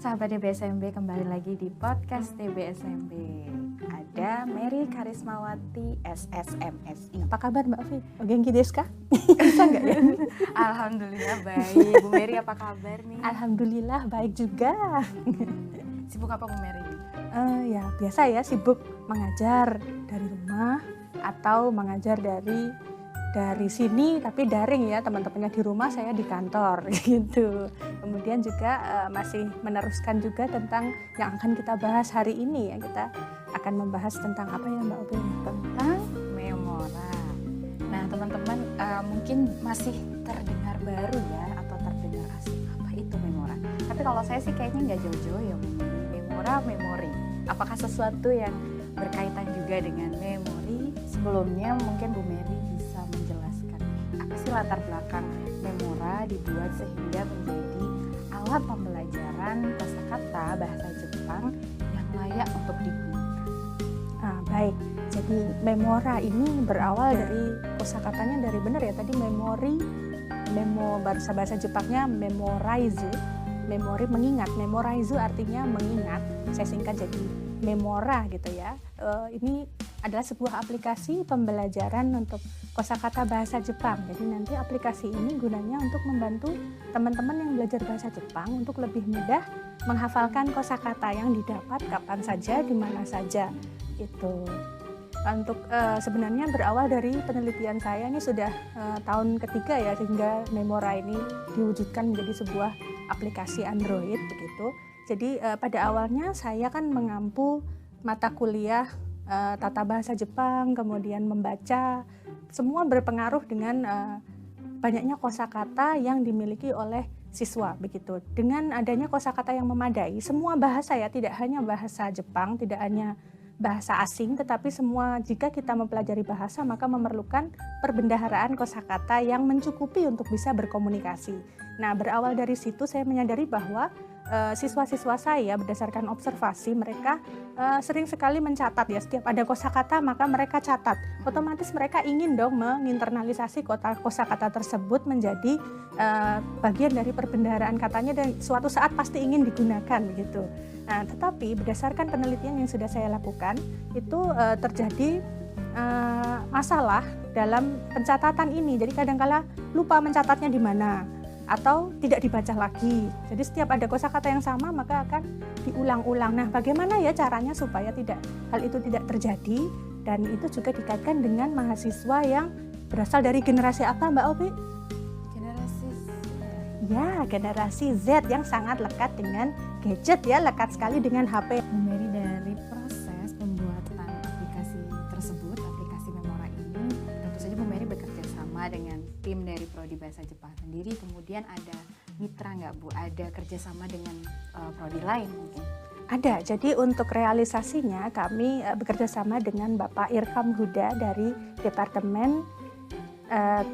Sahabat DBSMB, kembali lagi di podcast DBSMB. Ada Mary Karismawati SSMSI. Apa kabar Mbak Ovi? Genki desu ka? Bisa nggak ya? Alhamdulillah baik. Bu Mary apa kabar nih? Alhamdulillah baik juga. Sibuk apa Bu Mary? Ya biasa ya, sibuk mengajar dari rumah atau mengajar dari sini tapi daring ya, teman-temannya di rumah, saya di kantor gitu. Kemudian juga masih meneruskan juga tentang yang akan kita bahas hari ini ya. Kita akan membahas tentang apa ya Mbak Ovi? Tentang memora. Nah teman-teman mungkin masih terdengar baru ya atau terdengar asing, apa itu memora? Tapi kalau saya sih kayaknya nggak jauh-jauh ya. Memora, memori. Apakah sesuatu yang berkaitan juga dengan memori? Sebelumnya mungkin Bu Mary bisa menjelaskan apa sih latar belakang memora dibuat sehingga menjadi alat pembelajaran kosakata bahasa Jepang yang layak untuk digunakan. Baik, jadi memora ini berawal dari kosakatanya dari benar ya tadi memori, bahasa Jepangnya memorize, memori mengingat, memorize artinya mengingat, saya singkat jadi memora gitu ya. Ini adalah sebuah aplikasi pembelajaran untuk kosakata bahasa Jepang. Jadi nanti aplikasi ini gunanya untuk membantu teman-teman yang belajar bahasa Jepang untuk lebih mudah menghafalkan kosakata yang didapat kapan saja, di mana saja. Itu untuk sebenarnya berawal dari penelitian saya, ini sudah tahun ketiga ya, sehingga memora ini diwujudkan menjadi sebuah aplikasi Android begitu. Jadi pada awalnya saya kan mengampu mata kuliah tata bahasa Jepang, kemudian membaca, semua berpengaruh dengan banyaknya kosakata yang dimiliki oleh siswa begitu. Dengan adanya kosakata yang memadai, semua bahasa ya, tidak hanya bahasa Jepang, tidak hanya bahasa asing, tetapi semua, jika kita mempelajari bahasa maka memerlukan perbendaharaan kosakata yang mencukupi untuk bisa berkomunikasi. Nah, berawal dari situ saya menyadari bahwa siswa-siswa saya berdasarkan observasi mereka sering sekali mencatat ya, setiap ada kosakata maka mereka catat. Otomatis mereka ingin dong menginternalisasi kosakata tersebut menjadi bagian dari perbendaharaan katanya dan suatu saat pasti ingin digunakan begitu. Nah, tetapi berdasarkan penelitian yang sudah saya lakukan itu terjadi masalah dalam pencatatan ini. Jadi kadang-kala lupa mencatatnya di mana atau tidak dibaca lagi. Jadi setiap ada kosakata yang sama maka akan diulang-ulang. Nah, bagaimana ya caranya supaya hal itu tidak terjadi? Dan itu juga dikaitkan dengan mahasiswa yang berasal dari generasi apa Mbak Ovi? Generasi Z yang sangat lekat dengan gadget ya, lekat sekali dengan HP. Bu Mary, dari proses pembuatan aplikasi tersebut, aplikasi memora ini, tentu saja Bu Mary bekerja sama dengan tim dari Prodi Bahasa Jepang sendiri. Kemudian ada mitra nggak Bu? Ada kerjasama dengan prodi lain mungkin? Ada, jadi untuk realisasinya kami bekerja sama dengan Bapak Irfam Huda dari Departemen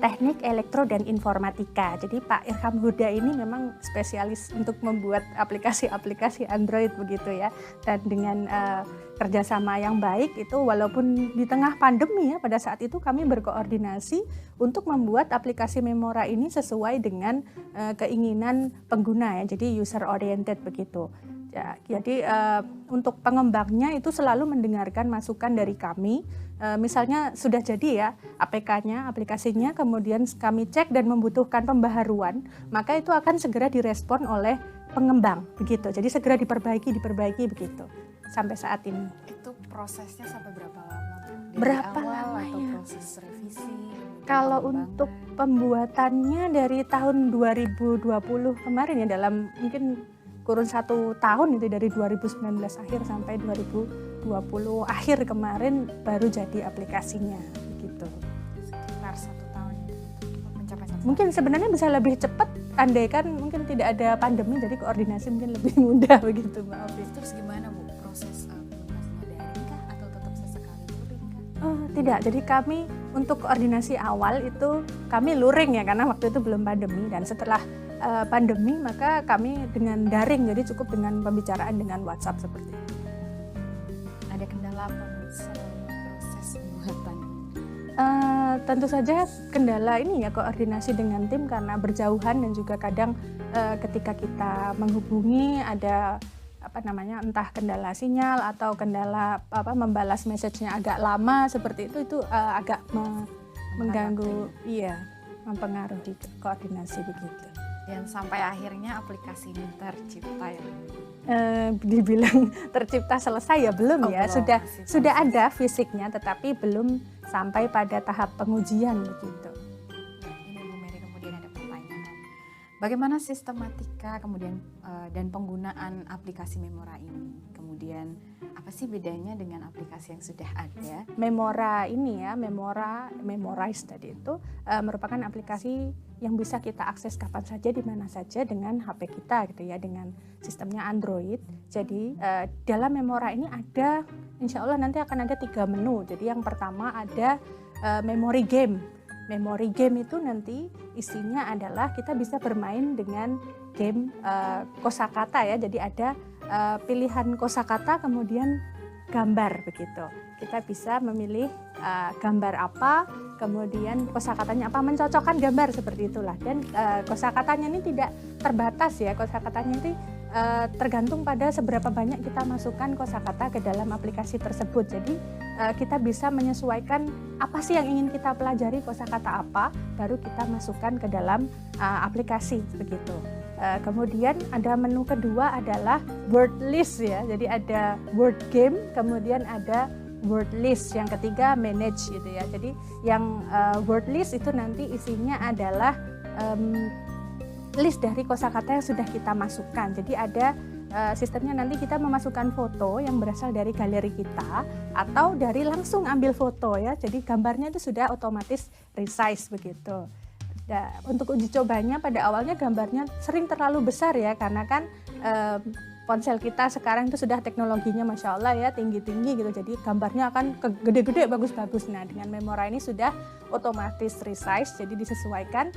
Teknik Elektro dan Informatika. Jadi Pak Irfam Huda ini memang spesialis untuk membuat aplikasi-aplikasi Android begitu ya. Dan dengan kerjasama yang baik itu, walaupun di tengah pandemi ya, pada saat itu kami berkoordinasi untuk membuat aplikasi memora ini sesuai dengan keinginan pengguna ya. Jadi user oriented begitu. Ya, jadi untuk pengembangnya itu selalu mendengarkan masukan dari kami. Misalnya sudah jadi ya APK-nya, aplikasinya, kemudian kami cek dan membutuhkan pembaharuan, maka itu akan segera direspon oleh pengembang begitu. Jadi segera diperbaiki begitu sampai saat ini. Itu prosesnya sampai berapa lama? Berapa awal lamanya? Atau proses revisi? Kalau untuk pembuatannya dari tahun 2020 kemarin ya, dalam mungkin kurun 1 tahun itu, dari 2019 akhir sampai 2020 akhir kemarin baru jadi aplikasinya gitu. Sekitar 1 tahun mencapai 1 tahun. Mungkin sebenarnya bisa lebih cepat andaikan mungkin tidak ada pandemi, jadi koordinasi mungkin lebih mudah begitu Mbak Ovi. Terus gimana Bu proses komunikasinya, daring kah atau tetap sesekali luring kah? Tidak, jadi kami untuk koordinasi awal itu kami luring ya, karena waktu itu belum pandemi, dan setelah pandemi maka kami dengan daring, jadi cukup dengan pembicaraan dengan WhatsApp seperti itu. Ada kendala apa selama proses pembuatan? Tentu saja kendala ini ya koordinasi dengan tim karena berjauhan dan juga kadang ketika kita menghubungi ada entah kendala sinyal atau kendala membalas message-nya agak lama seperti itu agak mengganggu, iya, mempengaruhi koordinasi begitu. Dan sampai akhirnya aplikasi ini tercipta ya. Dibilang tercipta selesai ya belum ya, belum, sudah ada fisiknya tetapi belum sampai pada tahap pengujian begitu. Ini Bu Mary kemudian ada pertanyaan. Bagaimana sistematika kemudian dan penggunaan aplikasi Memora ini? Kemudian apa sih bedanya dengan aplikasi yang sudah ada? Memora ini ya, Memorize tadi itu merupakan aplikasi yang bisa kita akses kapan saja, di mana saja dengan HP kita gitu ya, dengan sistemnya Android. Jadi dalam Memora ini ada, insya Allah nanti akan ada 3 menu. Jadi yang pertama ada memory game. Memory game itu nanti isinya adalah kita bisa bermain dengan game kosakata ya. Jadi ada pilihan kosakata kemudian gambar begitu. Kita bisa memilih gambar apa, kemudian kosakatanya apa, mencocokkan gambar seperti itulah. Dan kosakatanya ini tidak terbatas ya, kosakatanya ini tergantung pada seberapa banyak kita masukkan kosakata ke dalam aplikasi tersebut. Jadi kita bisa menyesuaikan apa sih yang ingin kita pelajari, kosakata apa, baru kita masukkan ke dalam aplikasi begitu. Kemudian ada menu kedua adalah word list ya. Jadi ada word game, kemudian ada word list. Yang ketiga manage gitu ya. Jadi yang word list itu nanti isinya adalah list dari kosakata yang sudah kita masukkan. Jadi ada sistemnya nanti kita memasukkan foto yang berasal dari galeri kita atau dari langsung ambil foto ya. Jadi gambarnya itu sudah otomatis resize begitu. Untuk uji cobanya pada awalnya gambarnya sering terlalu besar ya, karena kan ponsel kita sekarang itu sudah teknologinya Masya Allah ya, tinggi-tinggi gitu, jadi gambarnya akan gede-gede bagus-bagus. Nah dengan Memora ini sudah otomatis resize, jadi disesuaikan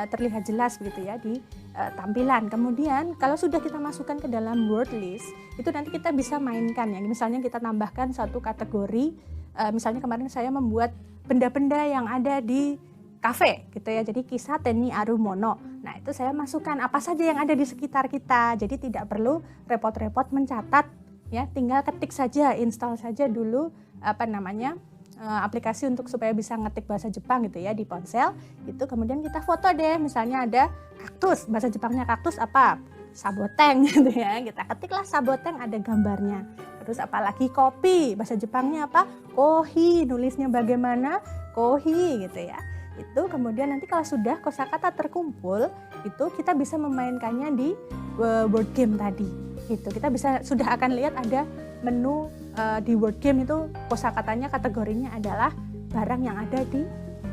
terlihat jelas begitu ya di tampilan. Kemudian kalau sudah kita masukkan ke dalam word list, itu nanti kita bisa mainkan ya, misalnya kita tambahkan satu kategori, misalnya kemarin saya membuat benda-benda yang ada di kafe gitu ya, jadi kisah Teni Arumono. Nah itu saya masukkan apa saja yang ada di sekitar kita, jadi tidak perlu repot-repot mencatat ya, tinggal ketik saja, install saja dulu aplikasi untuk supaya bisa ngetik bahasa Jepang gitu ya di ponsel. Itu kemudian kita foto deh, misalnya ada kaktus, bahasa Jepangnya kaktus apa? Saboteng gitu ya, kita ketiklah saboteng, ada gambarnya. Terus apalagi kopi, bahasa Jepangnya apa? Kohi, nulisnya bagaimana? Kohi gitu ya. Itu kemudian nanti kalau sudah kosakata terkumpul, itu kita bisa memainkannya di word game tadi. Itu kita sudah akan lihat ada menu di word game itu kosakatanya kategorinya adalah barang yang ada di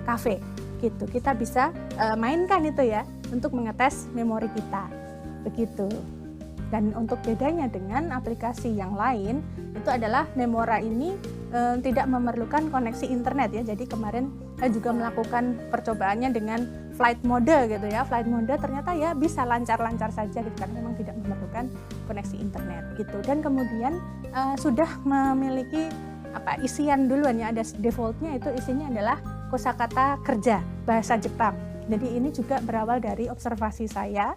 kafe. Gitu. Kita bisa mainkan itu ya untuk mengetes memori kita. Begitu. Dan untuk bedanya dengan aplikasi yang lain itu adalah Memora ini tidak memerlukan koneksi internet ya. Jadi kemarin saya juga melakukan percobaannya dengan flight mode gitu ya. Flight mode ternyata ya bisa lancar-lancar saja gitu, karena memang tidak memerlukan koneksi internet gitu. Dan kemudian sudah memiliki isian duluan ya, ada defaultnya itu isinya adalah kosakata kerja bahasa Jepang. Jadi ini juga berawal dari observasi saya,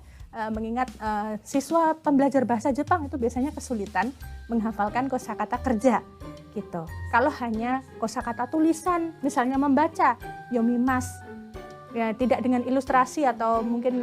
mengingat siswa pembelajar bahasa Jepang itu biasanya kesulitan menghafalkan kosakata kerja gitu. Kalau hanya kosakata tulisan, misalnya membaca yomimasu, ya tidak dengan ilustrasi atau mungkin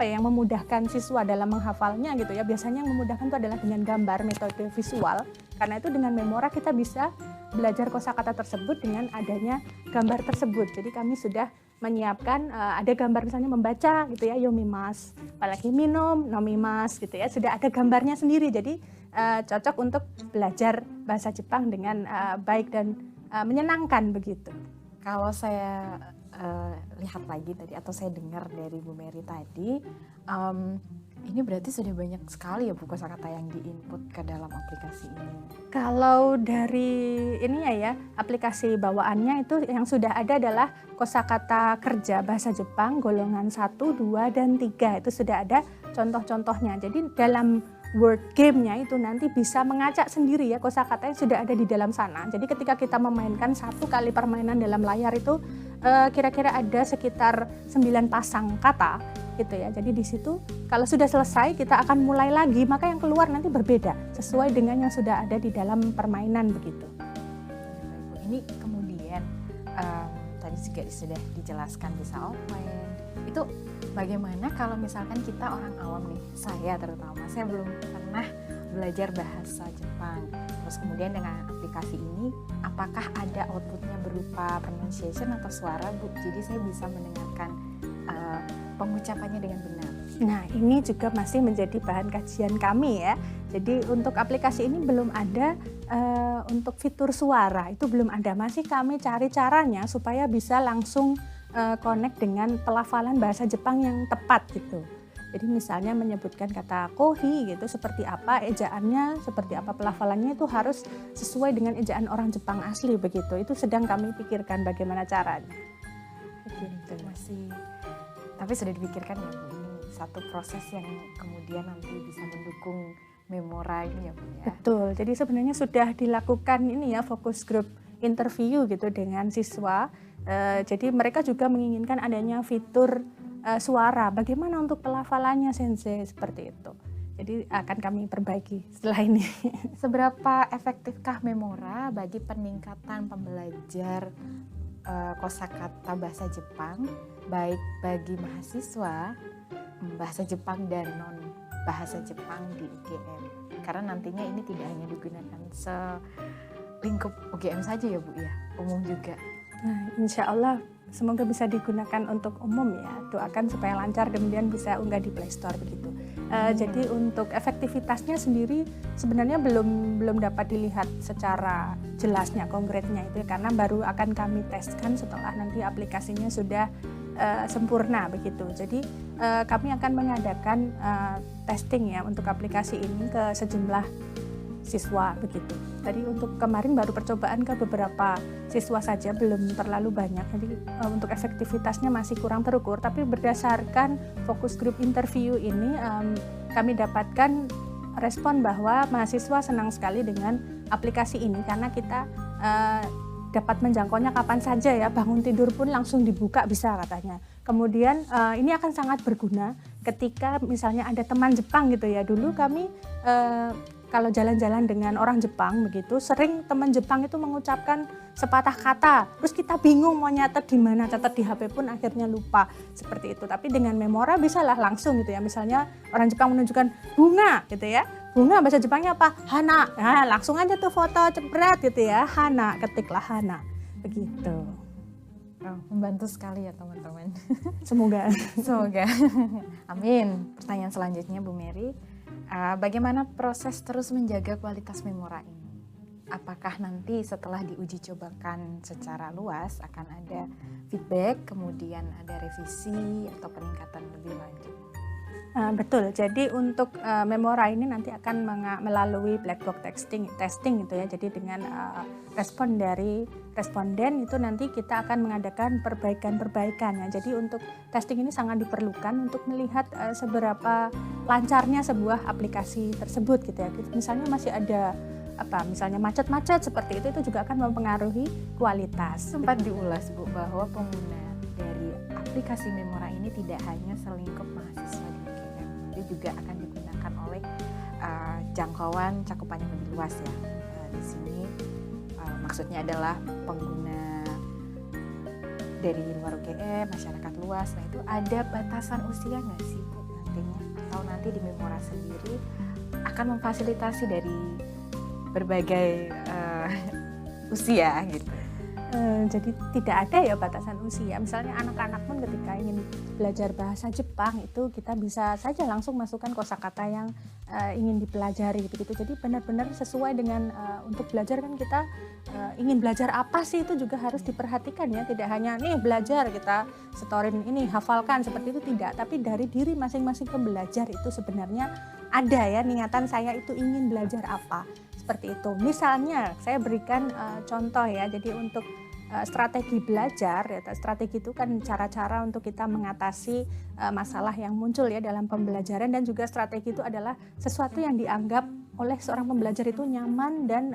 yang memudahkan siswa dalam menghafalnya gitu ya. Biasanya yang memudahkan itu adalah dengan gambar, metode visual. Karena itu dengan Memora kita bisa belajar kosakata tersebut dengan adanya gambar tersebut. Jadi kami sudah menyiapkan ada gambar misalnya membaca gitu ya, yomimasu, apalagi minum, nomimasu gitu ya, sudah ada gambarnya sendiri. Jadi cocok untuk belajar bahasa Jepang dengan baik dan menyenangkan begitu. Kalau saya lihat lagi tadi atau saya dengar dari Bu Mary tadi, ini berarti sudah banyak sekali ya Bu kosakata yang diinput ke dalam aplikasi ini. Kalau dari ya aplikasi bawaannya itu yang sudah ada adalah kosakata kerja bahasa Jepang golongan 1, 2, dan 3. Itu sudah ada contoh-contohnya. Jadi dalam word game-nya itu nanti bisa mengacak sendiri ya kosakata yang sudah ada di dalam sana. Jadi ketika kita memainkan 1 kali permainan dalam layar itu kira-kira ada sekitar 9 pasang kata gitu ya. Jadi di situ kalau sudah selesai kita akan mulai lagi, maka yang keluar nanti berbeda sesuai dengan yang sudah ada di dalam permainan begitu. Ini kemudian tadi juga sudah dijelaskan bisa offline. Itu bagaimana kalau misalkan kita orang awam nih, saya terutama, saya belum pernah belajar bahasa Jepang. Terus kemudian dengan aplikasi ini, apakah ada outputnya berupa pronunciation atau suara, Bu? Jadi saya bisa mendengarkan pengucapannya dengan benar. Nah, ini juga masih menjadi bahan kajian kami ya. Jadi untuk aplikasi ini belum ada untuk fitur suara, itu belum ada. Masih kami cari caranya supaya bisa langsung connect dengan pelafalan bahasa Jepang yang tepat gitu. Jadi misalnya menyebutkan kata kohi gitu seperti apa ejaannya, seperti apa pelafalannya itu harus sesuai dengan ejaan orang Jepang asli begitu. Itu sedang kami pikirkan bagaimana caranya. Begitu. Tapi sudah dipikirkan ya Bu, ini satu proses yang kemudian nanti bisa mendukung Memora ini ya Bu ya. Betul. Jadi sebenarnya sudah dilakukan ini ya focus group interview gitu dengan siswa. Jadi mereka juga menginginkan adanya fitur suara. Bagaimana untuk pelafalannya Sensei seperti itu. Jadi akan kami perbaiki setelah ini. Seberapa efektifkah Memora bagi peningkatan pembelajar kosakata bahasa Jepang, baik bagi mahasiswa bahasa Jepang dan non bahasa Jepang di UGM? Karena nantinya ini tidak hanya digunakan selingkup UGM saja ya Bu ya, umum juga. Nah, insya Allah semoga bisa digunakan untuk umum ya. Doakan supaya lancar kemudian bisa unggah di Play Store begitu. Jadi untuk efektivitasnya sendiri sebenarnya belum dapat dilihat secara jelasnya konkretnya itu karena baru akan kami teskan setelah nanti aplikasinya sudah sempurna begitu. Jadi kami akan mengadakan testing ya untuk aplikasi ini ke sejumlah siswa begitu. Tadi untuk kemarin baru percobaan ke beberapa siswa saja, belum terlalu banyak. Jadi untuk efektivitasnya masih kurang terukur. Tapi berdasarkan focus group interview ini kami dapatkan respon bahwa mahasiswa senang sekali dengan aplikasi ini karena kita dapat menjangkaunya kapan saja ya, bangun tidur pun langsung dibuka bisa katanya. Kemudian ini akan sangat berguna ketika misalnya ada teman Jepang gitu ya. Dulu kami kalau jalan-jalan dengan orang Jepang begitu, sering teman Jepang itu mengucapkan sepatah kata, terus kita bingung mau nyatet di mana, catat di HP pun akhirnya lupa seperti itu. Tapi dengan Memora bisalah langsung gitu ya, misalnya orang Jepang menunjukkan bunga gitu ya, bunga bahasa Jepangnya apa? Hana. Nah, langsung aja tuh foto cepret gitu ya, hana, ketiklah hana, begitu. Oh, membantu sekali ya teman-teman. Semoga. Semoga. Amin. Pertanyaan selanjutnya Bu Mary. Bagaimana proses terus menjaga kualitas Memora ini? Apakah nanti setelah diuji cobakan secara luas akan ada feedback, kemudian ada revisi atau peningkatan lebih lanjut? Betul, jadi untuk Memora ini nanti akan melalui black box testing gitu ya. Jadi dengan respon dari responden itu nanti kita akan mengadakan perbaikan-perbaikan ya. Jadi untuk testing ini sangat diperlukan untuk melihat seberapa lancarnya sebuah aplikasi tersebut gitu ya. Misalnya masih ada misalnya macet-macet seperti itu juga akan mempengaruhi kualitas. Sempat diulas Bu bahwa pengguna dari aplikasi Memora ini tidak hanya selingkup mahasiswa di UGM, dia juga akan digunakan oleh jangkauan cakupan yang lebih luas ya. Di sini maksudnya adalah pengguna dari luar UGM, masyarakat luas. Nah itu ada batasan usia nggak sih Bu nantinya? Atau nanti di Memora sendiri akan memfasilitasi dari berbagai usia gitu? Jadi tidak ada ya batasan usia. Misalnya anak-anak pun ketika ingin belajar bahasa Jepang itu kita bisa saja langsung masukkan kosakata yang ingin dipelajari begitu. Jadi benar-benar sesuai dengan untuk belajar kan kita ingin belajar apa sih itu juga harus diperhatikan ya. Tidak hanya nih belajar kita setorin ini hafalkan seperti itu tidak. Tapi dari diri masing-masing pembelajar itu sebenarnya ada ya niatan saya itu ingin belajar apa. Seperti itu. Misalnya saya berikan contoh ya. Jadi untuk strategi belajar ya. Strategi itu kan cara-cara untuk kita mengatasi masalah yang muncul ya dalam pembelajaran, dan juga strategi itu adalah sesuatu yang dianggap oleh seorang pembelajar itu nyaman dan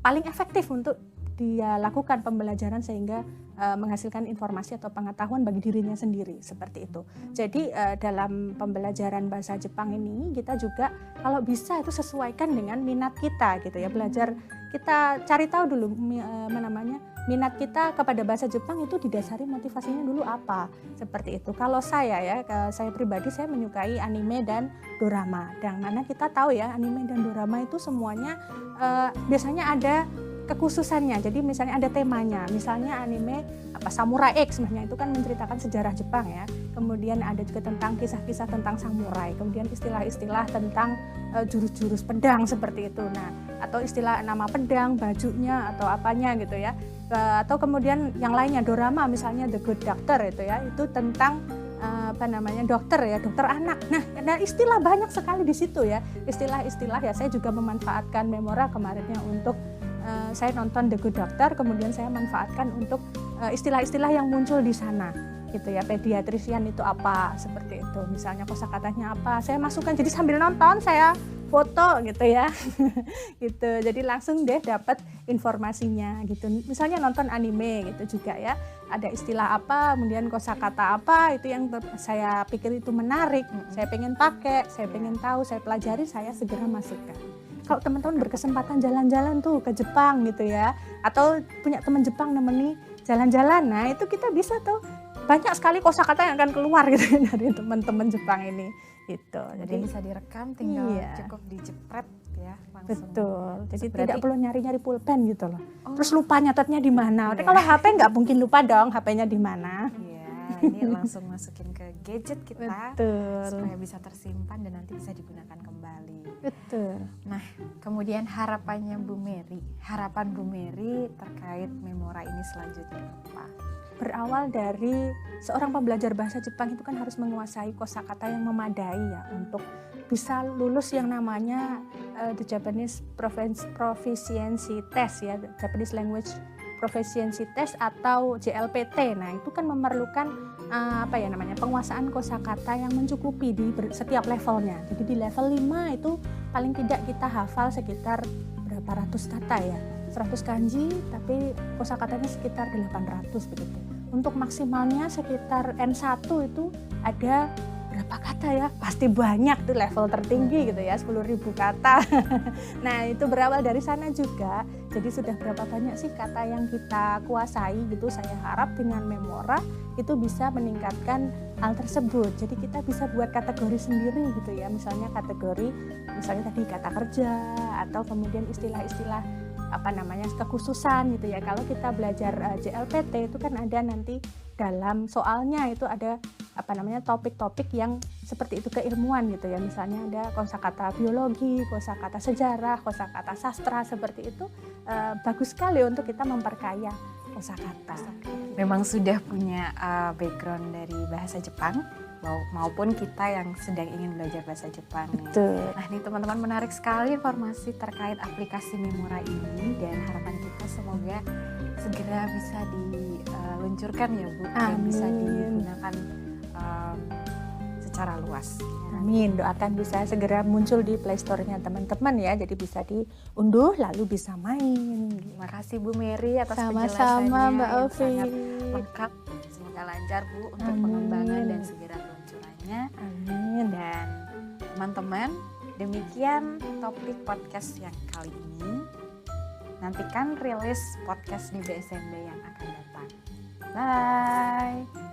paling efektif untuk dia lakukan pembelajaran sehingga menghasilkan informasi atau pengetahuan bagi dirinya sendiri, seperti itu. Jadi dalam pembelajaran bahasa Jepang ini kita juga kalau bisa itu sesuaikan dengan minat kita gitu ya. Belajar kita cari tahu dulu minat kita kepada bahasa Jepang itu didasari motivasinya dulu apa, seperti itu. Kalau saya pribadi saya menyukai anime dan dorama. Dan mana kita tahu ya anime dan dorama itu semuanya biasanya ada kekhususannya. Jadi misalnya ada temanya, misalnya anime Samurai X misalnya, itu kan menceritakan sejarah Jepang ya. Kemudian ada juga tentang kisah-kisah tentang samurai, kemudian istilah-istilah tentang jurus-jurus pedang seperti itu. Nah, atau istilah nama pedang, bajunya atau apanya gitu ya. Atau kemudian yang lainnya dorama misalnya The Good Doctor itu ya, itu tentang dokter ya, dokter anak. Nah, ada istilah banyak sekali di situ ya. Istilah-istilah ya, saya juga memanfaatkan Memora kemarinnya untuk saya nonton The Good Doctor, kemudian saya manfaatkan untuk istilah-istilah yang muncul di sana gitu ya. Pediatrician itu apa, seperti itu. Misalnya kosakatanya apa, saya masukkan. Jadi sambil nonton saya foto gitu ya. Gitu. Jadi langsung deh dapat informasinya gitu. Misalnya nonton anime gitu juga ya. Ada istilah apa, kemudian kosakata apa, itu yang saya pikir itu menarik. Saya pengen pakai, saya pengen tahu, saya pelajari, saya segera masukkan. Kalau teman-teman berkesempatan jalan-jalan tuh ke Jepang gitu ya, atau punya teman Jepang nemeni jalan-jalan, nah itu kita bisa tuh banyak sekali kosakata yang akan keluar gitu dari teman-teman Jepang ini gitu. Jadi bisa direkam, tinggal cukup dijepret ya langsung. Betul. Jadi tidak perlu nyari-nyari pulpen gitu loh. Terus lupa nyatetnya di mana. Kalau HP nggak mungkin lupa dong HP-nya di mana. Ini langsung masukin ke gadget kita. Betul. Supaya bisa tersimpan dan nanti bisa digunakan kembali. Betul. Nah, kemudian harapan Bu Mary terkait Memora ini selanjutnya apa? Berawal dari seorang pembelajar bahasa Jepang itu kan harus menguasai kosakata yang memadai ya untuk bisa lulus yang namanya the Japanese Proficiency Test ya, Japanese Language Proficiency Test atau JLPT. Nah, itu kan memerlukan penguasaan kosakata yang mencukupi di setiap levelnya. Jadi di level 5 itu paling tidak kita hafal sekitar berapa ratus kata ya. 100 kanji tapi kosakatanya sekitar 800 begitu. Untuk maksimalnya sekitar N1 itu ada berapa kata ya? Pasti banyak tuh, level tertinggi gitu ya, 10.000 kata. Nah, itu berawal dari sana juga. Jadi sudah berapa banyak sih kata yang kita kuasai gitu. Saya harap dengan Memora itu bisa meningkatkan hal tersebut. Jadi kita bisa buat kategori sendiri gitu ya. Misalnya kategori tadi kata kerja atau kemudian istilah-istilah kekhususan gitu ya. Kalau kita belajar JLPT itu kan ada nanti dalam soalnya itu ada topik-topik yang seperti itu, keilmuan gitu ya. Misalnya ada kosakata biologi, kosakata sejarah, kosakata sastra, seperti itu. Bagus sekali untuk kita memperkaya kosakata. Memang sudah punya background dari bahasa Jepang maupun kita yang sedang ingin belajar bahasa Jepang nih. Nah, ini teman-teman, menarik sekali informasi terkait aplikasi Memora ini, dan harapan kita semoga segera bisa diluncurkan ya Bu, dan bisa digunakan secara luas. Amin, doakan bisa segera muncul di Play Store-nya teman-teman ya, jadi bisa diunduh lalu bisa main. Terima kasih Bu Mary atas penjelasannya. Sama-sama Mbak Ovi. Sangat lengkap. Semoga lancar Bu untuk pengembangan dan segera peluncurannya. Amin. Dan teman-teman, demikian topik podcast yang kali ini. Nantikan rilis podcast di BSMB yang akan datang. Bye.